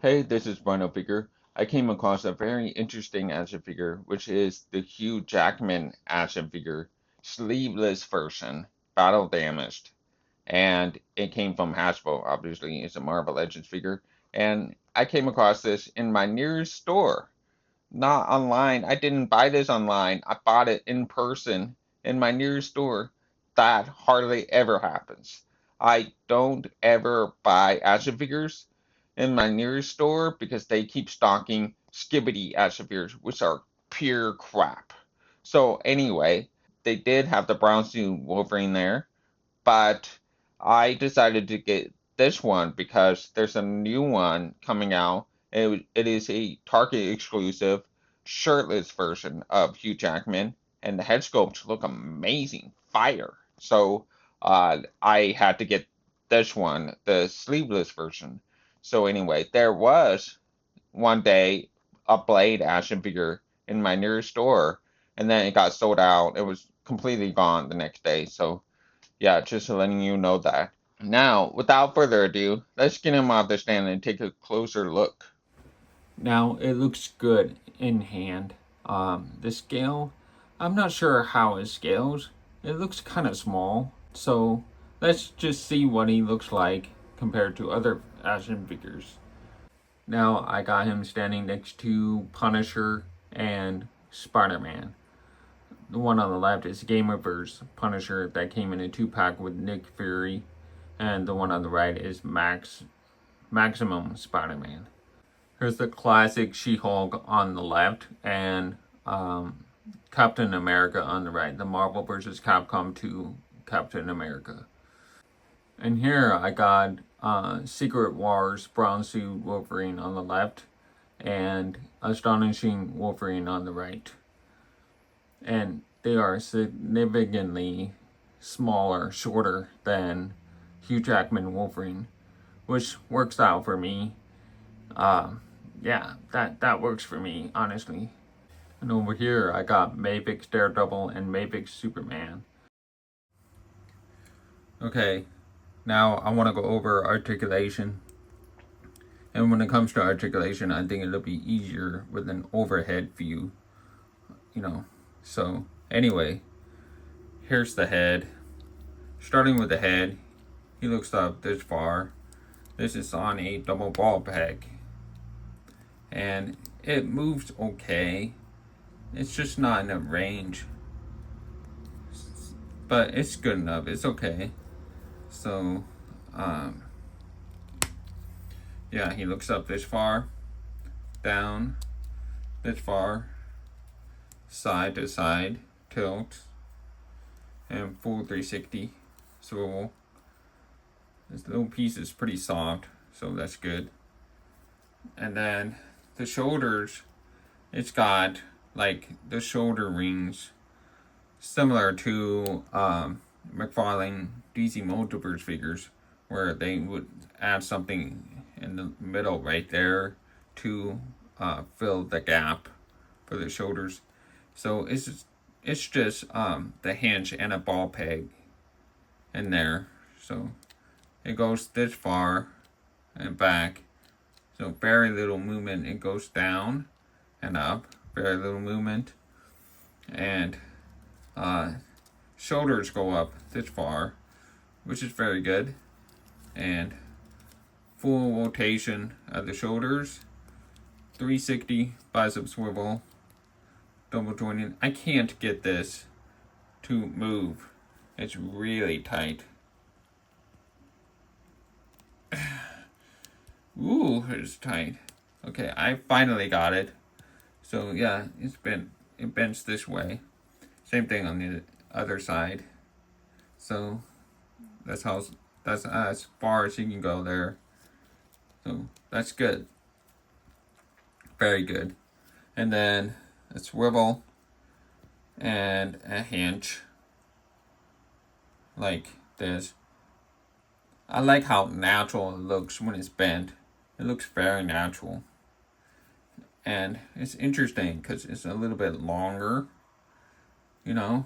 Hey, this is Bruno Figure. I came across a very interesting action figure, which is the Hugh Jackman action figure, sleeveless version, battle damaged. And it came from Hasbro, obviously, it's a Marvel Legends figure. And I came across this in my nearest store, not online. I didn't buy this online, I bought it in person in my nearest store. That hardly ever happens. I don't ever buy action figures in my nearest store because they keep stocking skibbity action figures, which are pure crap. So anyway, they did have the brown suit Wolverine there, but I decided to get this one because there's a new one coming out. It is a Target exclusive shirtless version of Hugh Jackman, and the head sculpts look amazing, fire. So I had to get this one, the sleeveless version. So anyway, there was one day a Blade action figure in my nearest store, and then it got sold out. It was completely gone the next day. So yeah, just letting you know that. Now, without further ado, let's get him off the stand and take a closer look. Now it looks good in hand. The scale, I'm not sure how it scales. It looks kind of small. So let's just see what he looks like compared to other action figures. Now I got him standing next to Punisher and Spider Man. The one on the left is Gamerverse Punisher that came in a 2-pack with Nick Fury, and the one on the right is Maximum Spider Man. Here's the classic She-Hulk on the left and Captain America on the right. The Marvel vs. Capcom 2 Captain America. And here I got Secret Wars Brown Suit Wolverine on the left and Astonishing Wolverine on the right. And they are significantly smaller, shorter than Hugh Jackman Wolverine, which works out for me. Uh, yeah, that works for me, honestly. And over here, I got Mavix Daredevil and Mavix Superman. Okay, now I want to go over articulation. And when it comes to articulation, I think it'll be easier with an overhead view, you know. So, anyway, here's the head. Starting with the head, he looks up this far. This is on a double ball peg. And it moves okay. It's just not enough range. But it's good enough. It's okay. So, um, yeah, he looks up this far, down this far, side to side, tilt, and full 360 swivel. This little piece is pretty soft, so that's good. And then the shoulders, it's got like the shoulder rings similar to McFarlane DC Multiverse figures, where they would add something in the middle right there to fill the gap for the shoulders. So it's just the hinge and a ball peg in there. So it goes this far and back. So very little movement. It goes down and up. Very little movement. And shoulders go up this far, which is very good. And full rotation of the shoulders. 360 bicep swivel. Double jointed. I can't get this to move. It's really tight. Ooh, it's tight. Okay, I finally got it. So yeah, it bends this way. Same thing on the other side. So that's as far as you can go there. So that's good. Very good. And then a swivel and a hinge like this. I like how natural it looks when it's bent. It looks very natural. And it's interesting because it's a little bit longer. You know,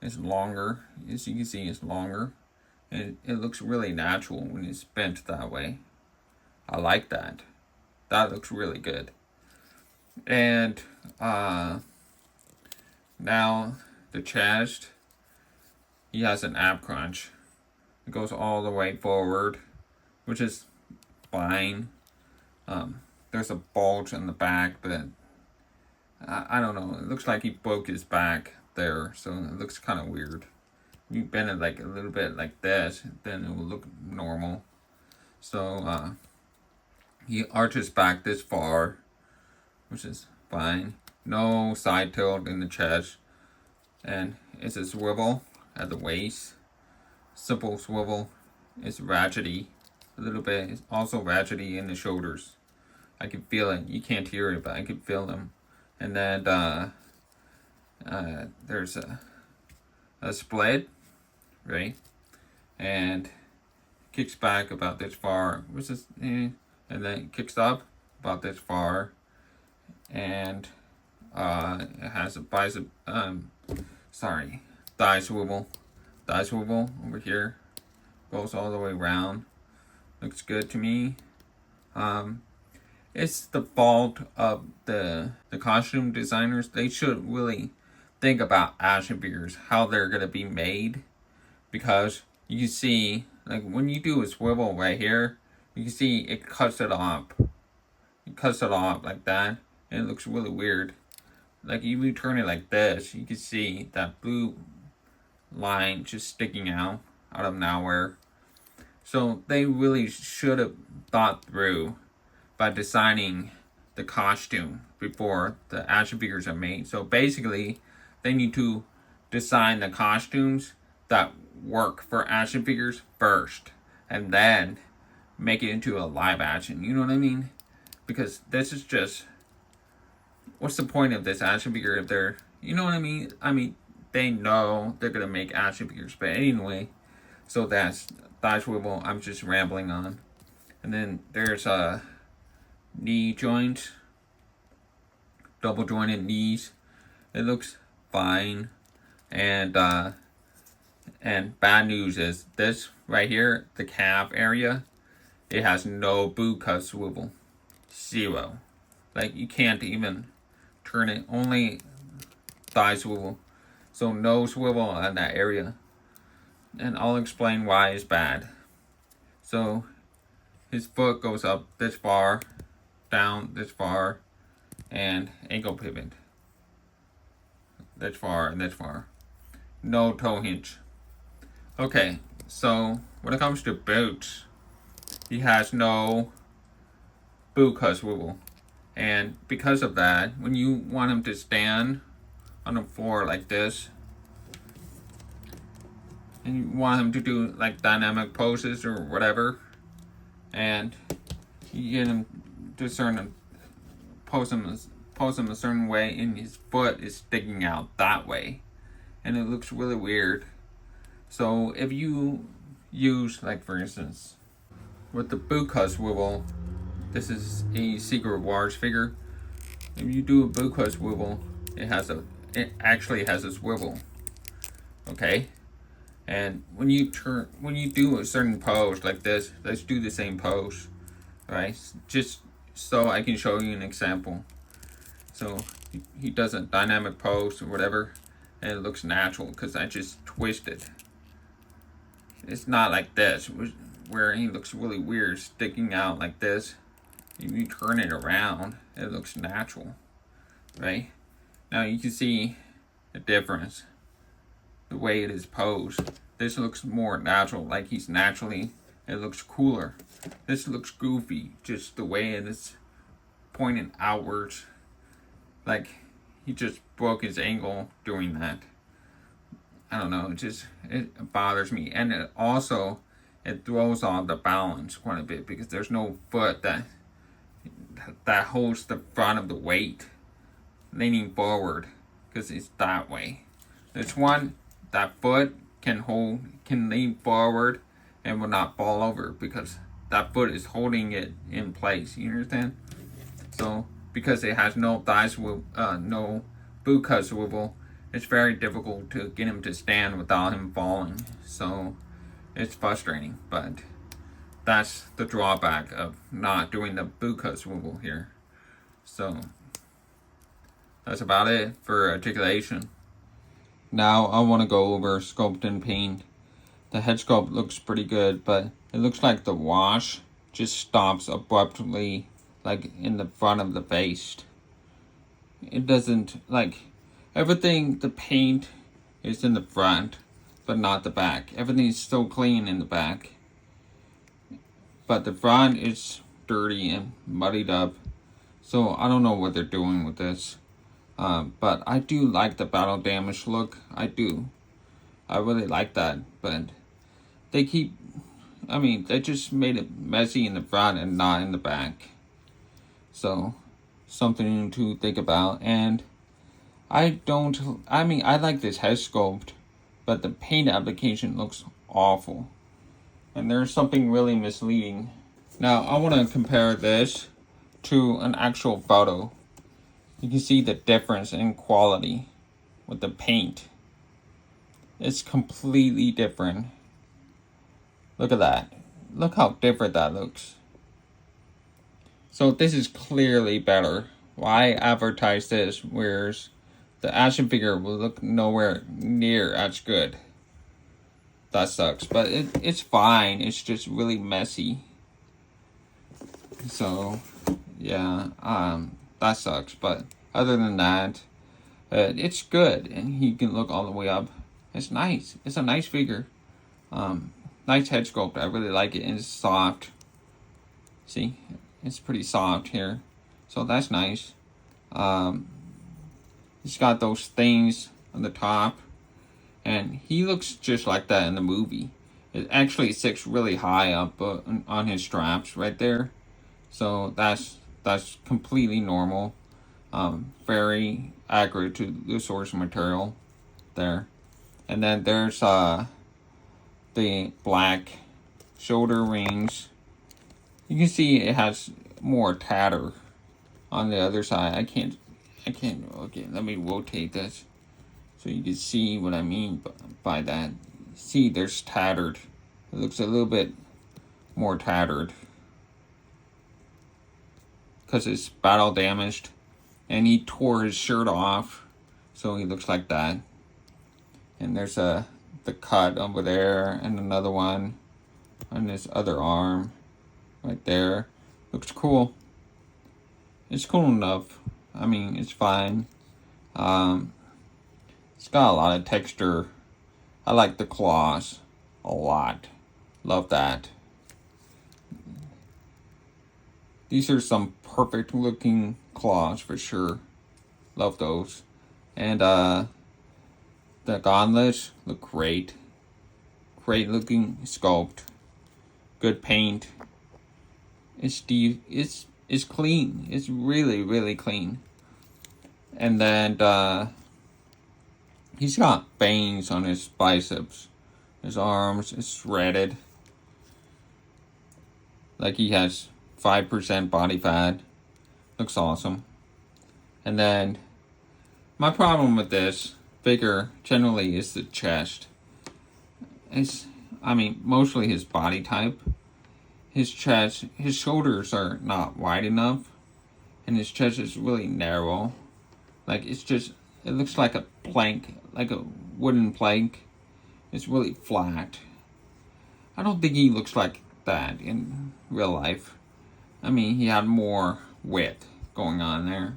it's longer. As you can see, it's longer. And it looks really natural when it's bent that way. I like that. That looks really good. And now the chest, he has an ab crunch. It goes all the way forward, which is fine. There's a bulge in the back, but I don't know. It looks like he broke his back there, so it looks kind of weird. If you bend it like a little bit like this, then it will look normal. So he arches back this far, which is fine. No side tilt in the chest, and it's a swivel at the waist. Simple swivel. It's ratchety a little bit. It's also ratchety in the shoulders. I can feel it. You can't hear it, but I can feel them. And then there's a split, right? And kicks back about this far, which is, and then kicks up about this far, and it has a bicep, thigh swivel over here, goes all the way around. Looks good to me. It's the fault of the costume designers. They should really think about action figures, how they're gonna be made, because you see, like when you do a swivel right here, you can see it cuts it off. It cuts it off like that, and it looks really weird. Like if you turn it like this, you can see that blue line just sticking out of nowhere. So they really should have thought through by designing the costume before the action figures are made. So basically, they need to design the costumes that work for action figures first, and then make it into a live action. You know what I mean? Because this is just, what's the point of this action figure if they're, you know what I mean? I mean, they know they're gonna make action figures, but anyway. So that's thigh swivel. I'm just rambling on. And then there's a knee joint, double jointed knees. It looks fine. And bad news is this right here, the calf area, it has no boot cut swivel. Zero. Like you can't even turn it, only thigh swivel. So no swivel on that area. And I'll explain why it's bad. So his foot goes up this far, down this far, and ankle pivot this far and this far. No toe hinge. Okay, so when it comes to boots, he has no boot cut swivel. And because of that, when you want him to stand on the floor like this, and you want him to do like dynamic poses or whatever, and you get him to pose him a certain way, and his foot is sticking out that way, and it looks really weird. So if you use, like for instance, with the boot cut swivel, this is a Secret Wars figure. If you do a boot cut swivel, it actually has a swivel. Okay? And when you do a certain pose like this, let's do the same pose, right? Just so I can show you an example. So he does a dynamic pose or whatever, and it looks natural because I just twisted. It's not like this, where he looks really weird, sticking out like this. If you turn it around, it looks natural, right? Now you can see the difference. The way it is posed. This looks more natural, like he's naturally, it looks cooler. This looks goofy, just the way it is pointing outwards. Like he just broke his ankle doing that. I don't know, it bothers me. And it throws off the balance quite a bit because there's no foot that holds the front of the weight leaning forward because it's that way. This one, that foot can lean forward and will not fall over because that foot is holding it in place. You understand? So because it has no no boot cut swivel, it's very difficult to get him to stand without him falling. So it's frustrating, but that's the drawback of not doing the boot cut swivel here. So that's about it for articulation. Now I want to go over sculpt and paint. The head sculpt looks pretty good, but it looks like the wash just stops abruptly, like in the front of the face. It doesn't, like, everything, the paint is in the front, but not the back. Everything's so clean in the back. But the front is dirty and muddied up. So I don't know what they're doing with this. But I do like the battle damage look. I do. I really like that. But they they just made it messy in the front and not in the back. So, something to think about. And I like this head sculpt, but the paint application looks awful. And there's something really misleading. Now, I want to compare this to an actual photo. You can see the difference in quality with the paint. It's completely different. Look at that. Look how different that looks. So this is clearly better. Why advertise this, whereas the action figure will look nowhere near as good? That sucks, but it's fine. It's just really messy. So, yeah, that sucks. But other than that, it's good, and he can look all the way up. It's nice. It's a nice figure. Nice head sculpt. I really like it. And it's soft. See, it's pretty soft here, so that's nice. He's got those things on the top, and he looks just like that in the movie. It actually sits really high up on his straps right there, so that's completely normal. Very accurate to the source material there. And then there's the black shoulder rings. You can see it has more tatter on the other side. I can't, okay, let me rotate this so you can see what I mean by that. See, there's tattered. It looks a little bit more tattered because it's battle damaged, and he tore his shirt off, so he looks like that. And there's the cut over there, and another one on this other arm right there. Looks cool. It's cool enough. I mean, it's fine. It's got a lot of texture. I like the claws a lot. Love that. These are some perfect looking claws for sure. Love those. And the gauntlets look great. Great looking sculpt. Good paint. It's clean. It's really, really clean. And then he's got veins on his biceps. His arms is shredded. Like he has 5% body fat. Looks awesome. And then my problem with this figure generally is the chest. Mostly his body type. His chest, his shoulders are not wide enough, and his chest is really narrow. Like, it looks like a plank, like a wooden plank. It's really flat. I don't think he looks like that in real life. I mean, he had more width going on there,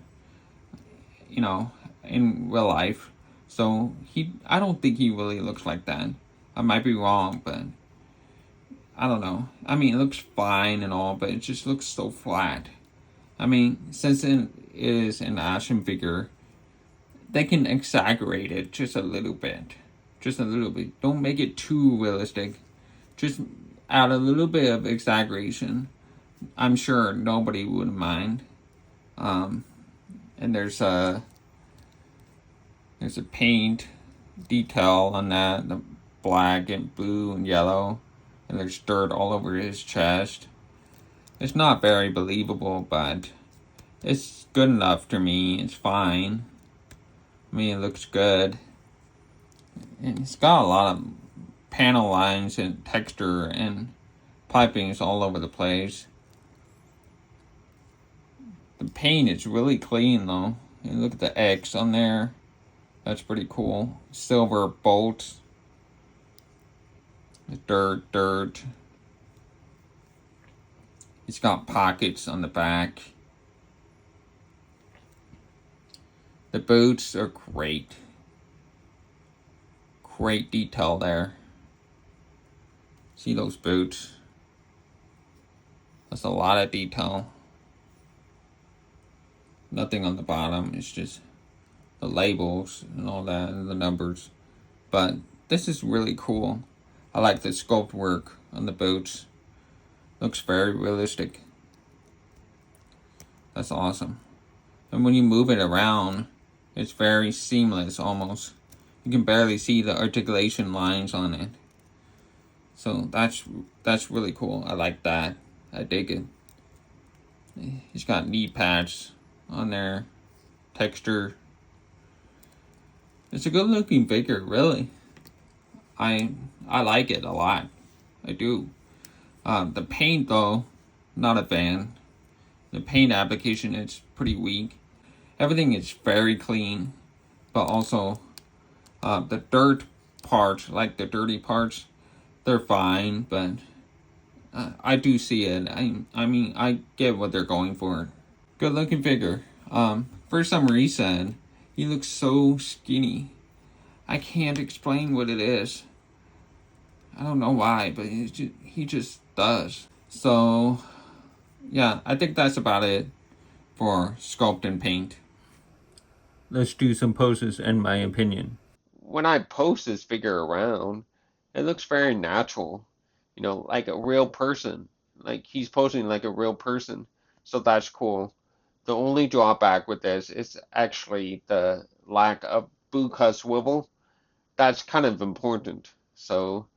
in real life. So I don't think he really looks like that. I might be wrong, but I don't know. I mean, it looks fine and all, but it just looks so flat. I mean, since it is an action figure, they can exaggerate it just a little bit. Just a little bit. Don't make it too realistic. Just add a little bit of exaggeration. I'm sure nobody would mind. And there's a paint detail on that, the black and blue and yellow. And there's dirt all over his chest. It's not very believable, but it's good enough to me. It's fine. I mean, it looks good. And it's got a lot of panel lines and texture and Piping is all over the place. The paint is really clean though. And look at the X on there. That's pretty cool. Silver bolts. Dirt. It's got pockets on the back. The boots are great. Great detail there. See those boots? That's a lot of detail. Nothing on the bottom. It's just the labels and all that and the numbers. But this is really cool. I like the sculpt work on the boots. Looks very realistic. That's awesome. And when you move it around, it's very seamless almost. You can barely see the articulation lines on it. So that's really cool. I like that. I dig it. It's got knee pads on there. Texture. It's a good looking figure, really. I like it a lot. I do. The paint though, not a fan. The paint application is pretty weak. Everything is very clean, but also the dirt parts, like the dirty parts, they're fine, but I do see it. I mean, I get what they're going for. Good looking figure. For some reason, he looks so skinny. I can't explain what it is. I don't know why, but he just does. So, yeah, I think that's about it for sculpt and paint. Let's do some poses and my opinion. When I post this figure around, it looks very natural, like a real person. Like he's posing like a real person. So that's cool. The only drawback with this is actually the lack of boot swivel. That's kind of important. So,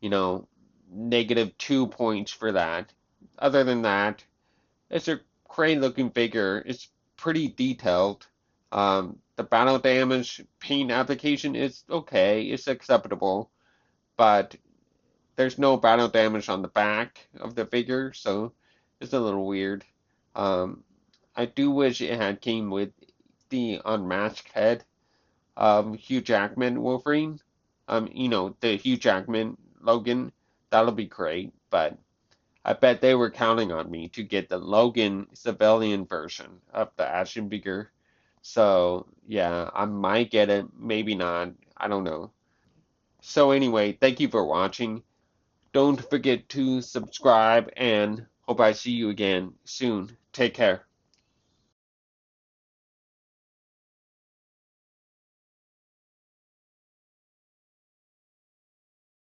-2 points for that. Other than that, it's a great looking figure. It's pretty detailed. The battle damage paint application is okay. It's acceptable, but there's no battle damage on the back of the figure, so it's a little weird. I do wish it had came with the unmasked head of Hugh Jackman Wolverine. The Hugh Jackman Logan. That'll be great, but I bet they were counting on me to get the Logan civilian version of the action figure. So, yeah, I might get it, maybe not. I don't know. So, anyway, thank you for watching. Don't forget to subscribe and hope I see you again soon. Take care.